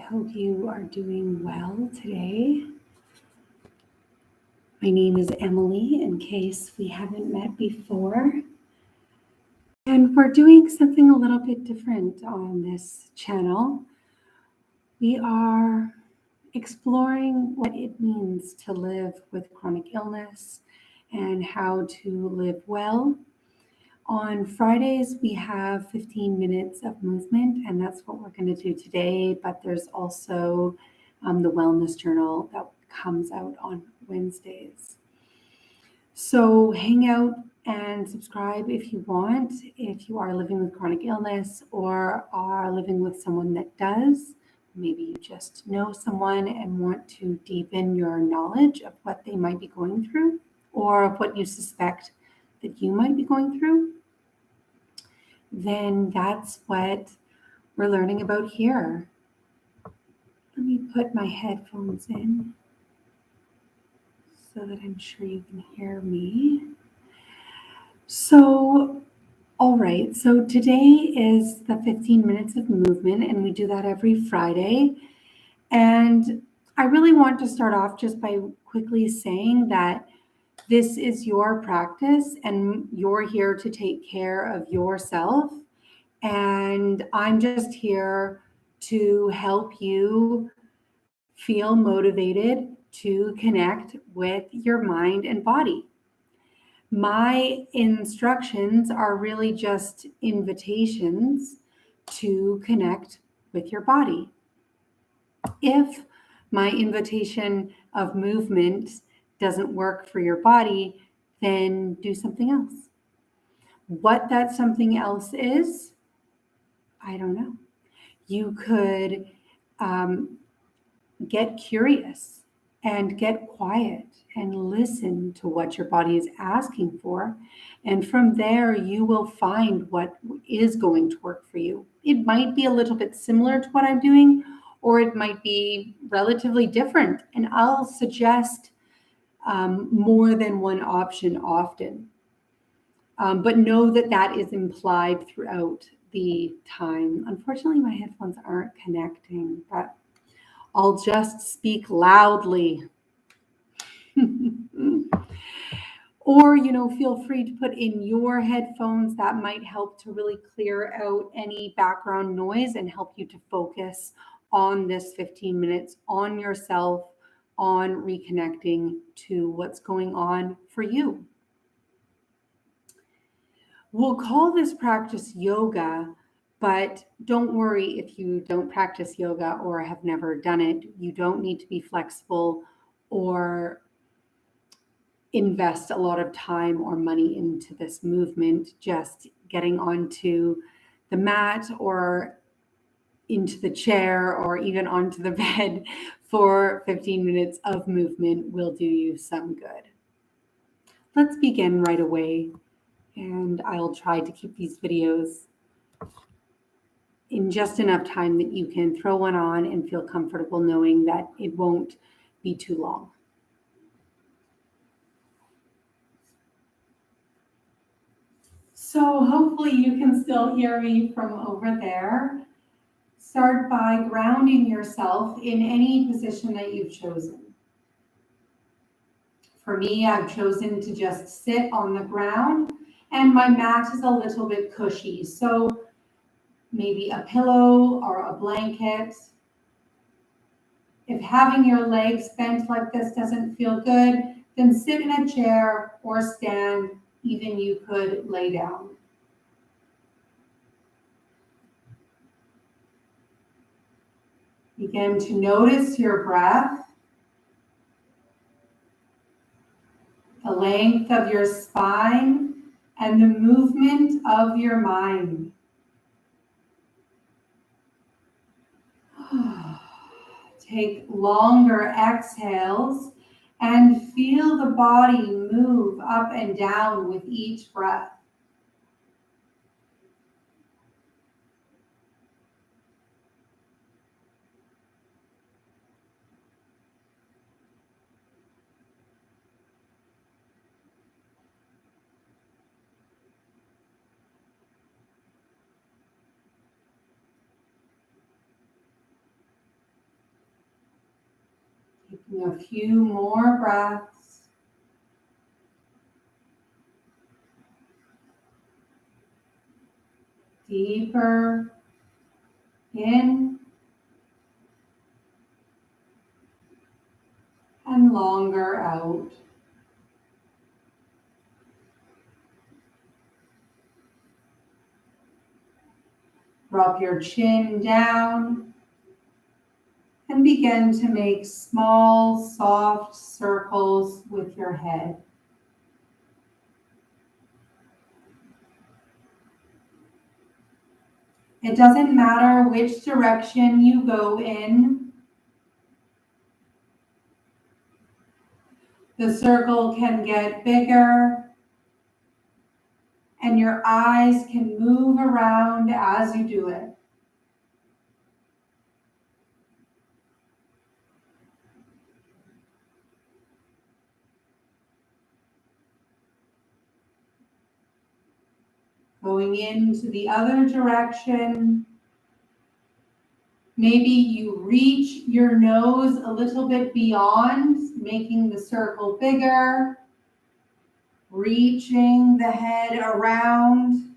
hope you are doing well today. My name is Emily, in case we haven't met before. And we're doing something a little bit different on this channel. We are exploring what it means to live with chronic illness and how to live well. On Fridays, we have 15 minutes of movement, and that's what we're going to do today. But there's also the Wellness Journal that comes out on Wednesdays. So hang out and subscribe if you want, if you are living with chronic illness or are living with someone that does. Maybe you just know someone and want to deepen your knowledge of what they might be going through or of what you suspect that you might be going through. Then that's what we're learning about here. Let me put my headphones in so that I'm sure you can hear me. So, all right, so today is the 15 minutes of movement, and we do that every Friday. And I really want to start off just by quickly saying that this is your practice and you're here to take care of yourself. And I'm just here to help you feel motivated to connect with your mind and body. My instructions are really just invitations to connect with your body. If my invitation of movement doesn't work for your body, then do something else. What that something else is, I don't know. You could get curious and get quiet and listen to what your body is asking for. And from there, you will find what is going to work for you. It might be a little bit similar to what I'm doing, or it might be relatively different. And I'll suggest more than one option often. But know that that is implied throughout the time. Unfortunately, my headphones aren't connecting, but I'll just speak loudly. Or, feel free to put in your headphones. That might help to really clear out any background noise and help you to focus on this 15 minutes, on yourself, on reconnecting to what's going on for you. We'll call this practice yoga, but don't worry if you don't practice yoga or have never done it. You don't need to be flexible or invest a lot of time or money into this movement. Just getting onto the mat or into the chair or even onto the bed for 15 minutes of movement will do you some good. Let's begin right away. And I'll try to keep these videos in just enough time that you can throw one on and feel comfortable knowing that it won't be too long. So hopefully you can still hear me from over there. Start by grounding yourself in any position that you've chosen. For me, I've chosen to just sit on the ground, and my mat is a little bit cushy. So maybe a pillow or a blanket. If having your legs bent like this doesn't feel good, then sit in a chair or stand. Even you could lay down. Begin to notice your breath, the length of your spine, and the movement of your mind. Take longer exhales and feel the body move up and down with each breath. Taking a few more breaths. Deeper in and longer out. Drop your chin down and begin to make small, soft circles with your head. It doesn't matter which direction you go in. The circle can get bigger and your eyes can move around as you do it. Going into the other direction. Maybe you reach your nose a little bit beyond, making the circle bigger, reaching the head around.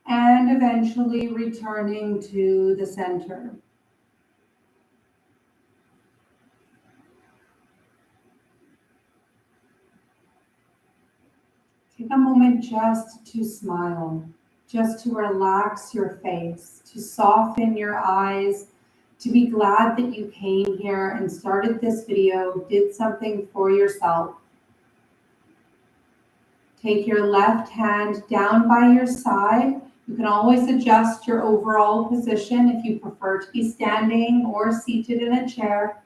And eventually returning to the center. Take a moment just to smile, just to relax your face, to soften your eyes, to be glad that you came here and started this video, did something for yourself. Take your left hand down by your side. You can always adjust your overall position if you prefer to be standing or seated in a chair.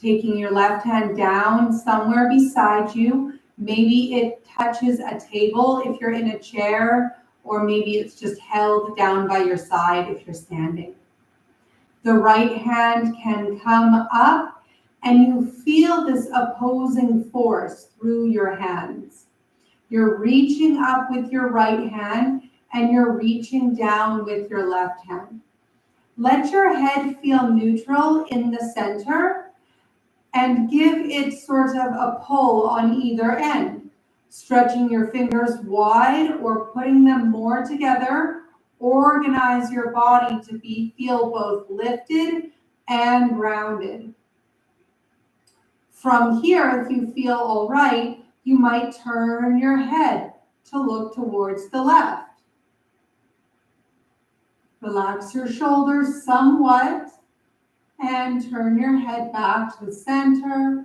Taking your left hand down somewhere beside you. Maybe it touches a table if you're in a chair, or maybe it's just held down by your side if you're standing. The right hand can come up and you feel this opposing force through your hands. You're reaching up with your right hand and you're reaching down with your left hand. Let your head feel neutral in the center and give it sort of a pull on either end, stretching your fingers wide or putting them more together. Organize your body to feel both lifted and grounded. From here, if you feel all right, you might turn your head to look towards the left. Relax your shoulders somewhat and turn your head back to the center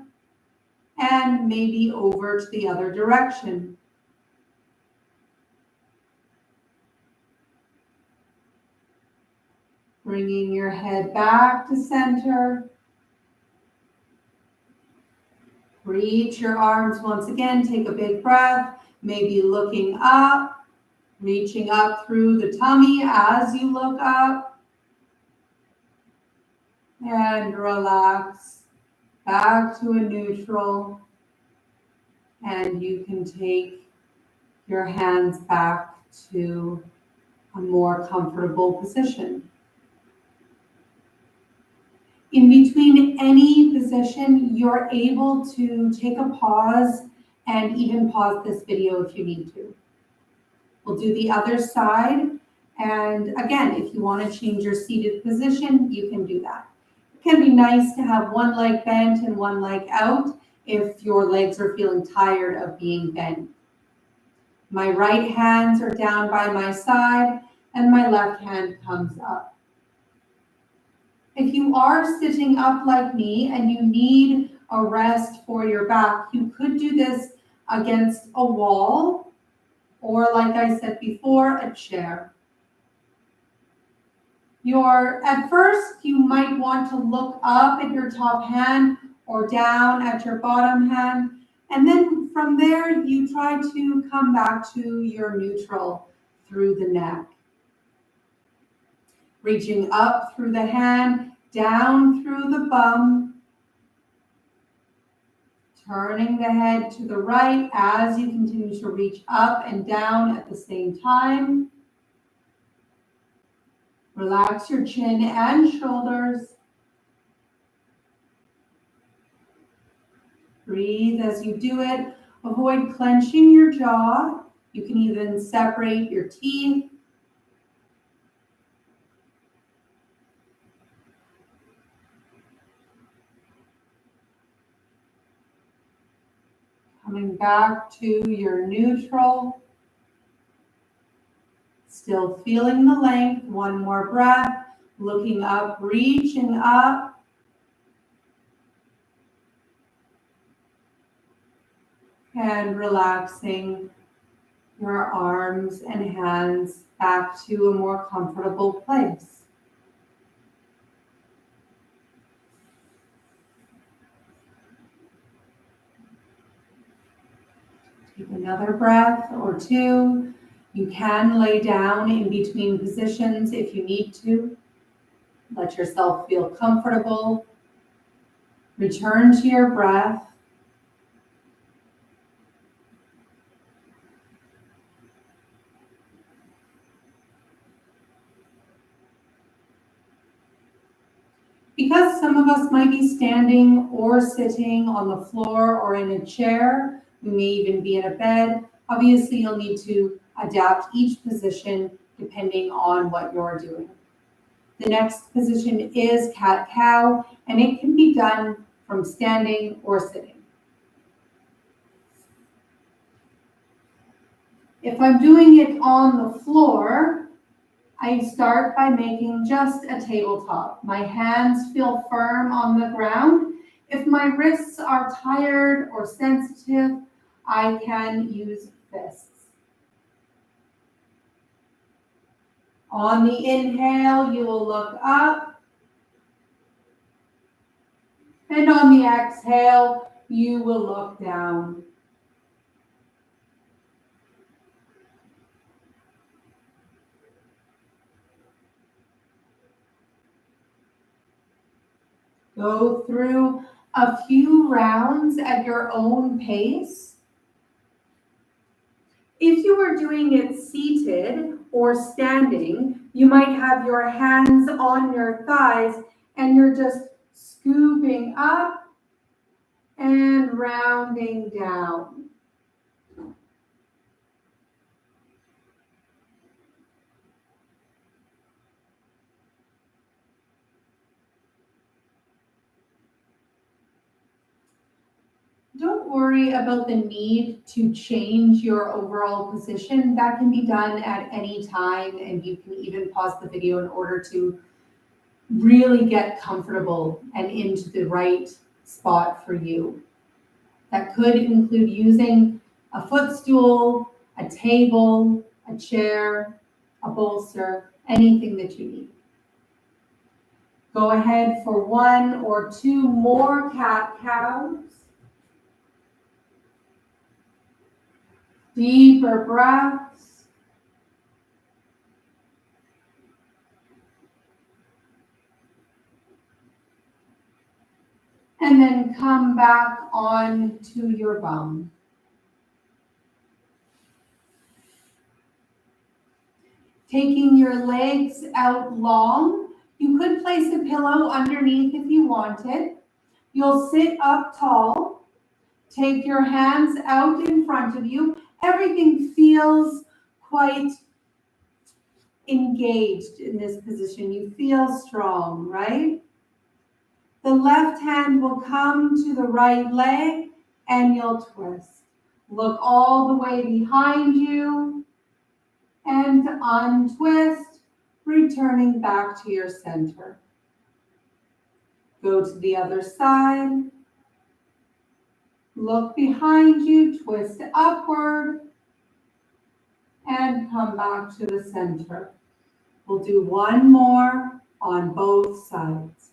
and maybe over to the other direction. Bringing your head back to center. Reach your arms once again. Take a big breath. Maybe looking up, reaching up through the tummy as you look up. And relax back to a neutral. And you can take your hands back to a more comfortable position. In between any position, you're able to take a pause and even pause this video if you need to. We'll do the other side. And again, if you want to change your seated position, you can do that. It can be nice to have one leg bent and one leg out if your legs are feeling tired of being bent. My right hands are down by my side and my left hand comes up. If you are sitting up like me and you need a rest for your back, you could do this against a wall or, like I said before, a chair. At first, you might want to look up at your top hand or down at your bottom hand. And then from there, you try to come back to your neutral through the neck. Reaching up through the hand, down through the bum. Turning the head to the right as you continue to reach up and down at the same time. Relax your chin and shoulders. Breathe as you do it. Avoid clenching your jaw. You can even separate your teeth. Coming back to your neutral. Still feeling the length. One more breath. Looking up, reaching up. And relaxing your arms and hands back to a more comfortable place. Take another breath or two. You can lay down in between positions if you need to. Let yourself feel comfortable. Return to your breath. Because some of us might be standing or sitting on the floor or in a chair, we may even be in a bed. Obviously, you'll need to adapt each position depending on what you're doing. The next position is cat-cow, and it can be done from standing or sitting. If I'm doing it on the floor, I start by making just a tabletop. My hands feel firm on the ground. If my wrists are tired or sensitive, I can use fists. On the inhale, you will look up. And on the exhale, you will look down. Go through a few rounds at your own pace. If you are doing it seated or standing, you might have your hands on your thighs and you're just scooping up and rounding down. Don't worry about the need to change your overall position. That can be done at any time, and you can even pause the video in order to really get comfortable and into the right spot for you. That could include using a footstool, a table, a chair, a bolster, anything that you need. Go ahead for one or two more cat-cows. Deeper breaths. And then come back on to your bum. Taking your legs out long, you could place a pillow underneath if you wanted. You'll sit up tall. Take your hands out in front of you. Everything feels quite engaged in this position. You feel strong, right? The left hand will come to the right leg and you'll twist. Look all the way behind you and untwist, returning back to your center. Go to the other side. Look behind you, twist upward, and come back to the center. We'll do one more on both sides.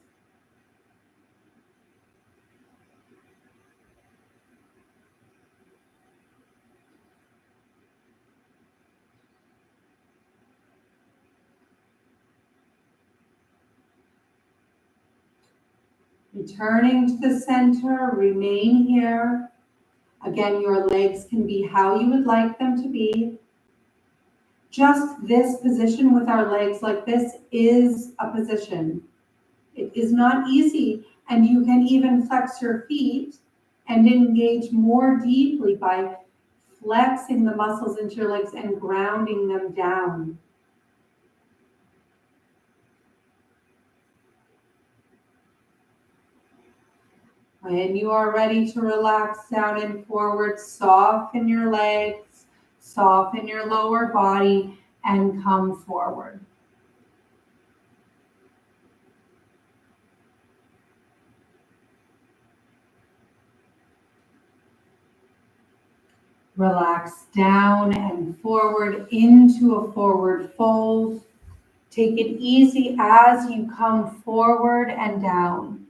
Returning to the center, remain here. Again, your legs can be how you would like them to be. Just this position with our legs like this is a position. It is not easy, and you can even flex your feet and engage more deeply by flexing the muscles into your legs and grounding them down. When you are ready to relax down and forward, soften your legs, soften your lower body, and come forward. Relax down and forward into a forward fold. Take it easy as you come forward and down.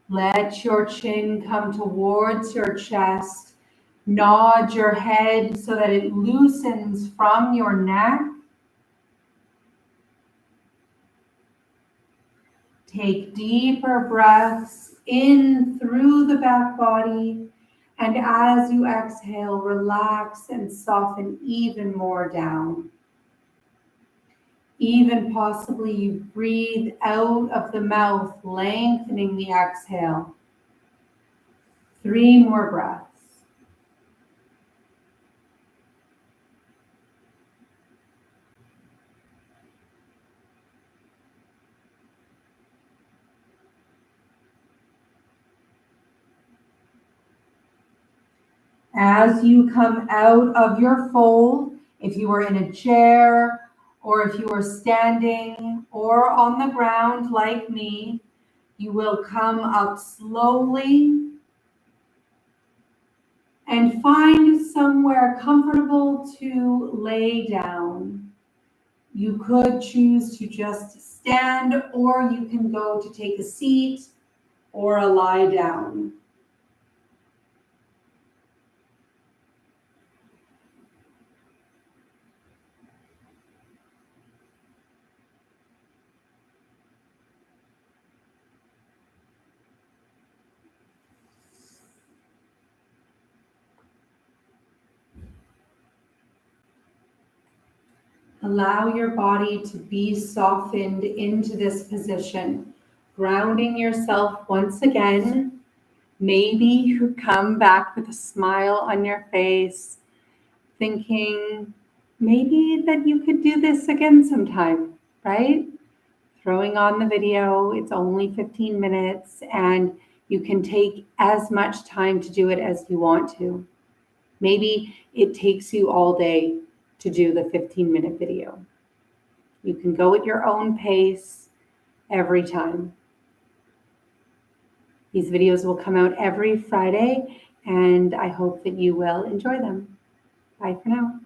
Let your chin come towards your chest. Nod your head so that it loosens from your neck. Take deeper breaths in through the back body. And as you exhale, relax and soften even more down. Even possibly you breathe out of the mouth, lengthening the exhale. 3 more breaths. As you come out of your fold, if you are in a chair, or if you are standing or on the ground like me, you will come up slowly and find somewhere comfortable to lay down. You could choose to just stand, or you can go to take a seat or a lie down. Allow your body to be softened into this position, grounding yourself once again. Maybe you come back with a smile on your face, thinking maybe that you could do this again sometime, right? Throwing on the video, it's only 15 minutes, and you can take as much time to do it as you want to. Maybe it takes you all day to do the 15-minute video. You can go at your own pace every time. These videos will come out every Friday, and I hope that you will enjoy them. Bye for now.